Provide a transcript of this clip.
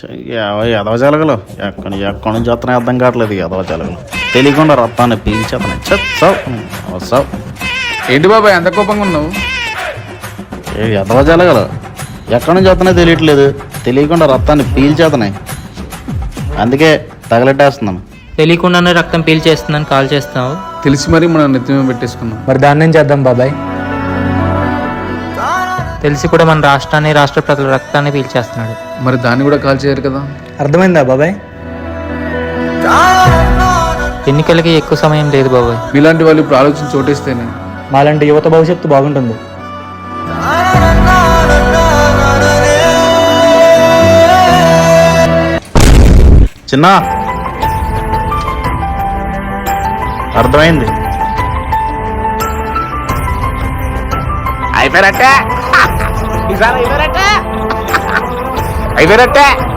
ఎదవ జలగలు ఎక్కడి నుంచి వస్తున్నాయి అర్థం కావట్లేదు. ఎదవ జలగలు తెలియకుండా రక్తాన్ని పీల్చేస్తున్నాయి. ఏంటి బాబాయ్ ఎంత కోపంగా ఉన్నావు? ఎదవ జలగలు ఎక్కడి నుంచి వస్తున్నాయి తెలియట్లేదు, తెలియకుండా రక్తాన్ని పీల్చేస్తున్నాయి. అందుకే తగలెట్టేస్తున్నాను. తెలియకుండానే రక్తం పీల్చేస్తుందని కాల్ చేస్తున్నావు. తెలిసి మరి మనం నెత్తిమీద పెట్టేసుకున్నాం. మరి దాన్ని ఏం చేద్దాం బాబాయ్? తెలిసి కూడా మన రాష్ట్రాన్ని, రాష్ట్ర ప్రజల రక్తాన్ని పీల్చేస్తున్నాడు. మరి దాన్ని కూడా కాల్ చేయరు కదా? అర్థమైందా బాబాయ్? ఎన్నికలకి ఎక్కువ సమయం లేదు బాబాయ్. మీలాంటి వాళ్ళు ఇప్పుడు ఆలోచించి చోటేస్తేనే మాలాంటి యువత భవిష్యత్తు బాగుంటుంది. చిన్న అర్థమైంది. అయిపోయారట్టే.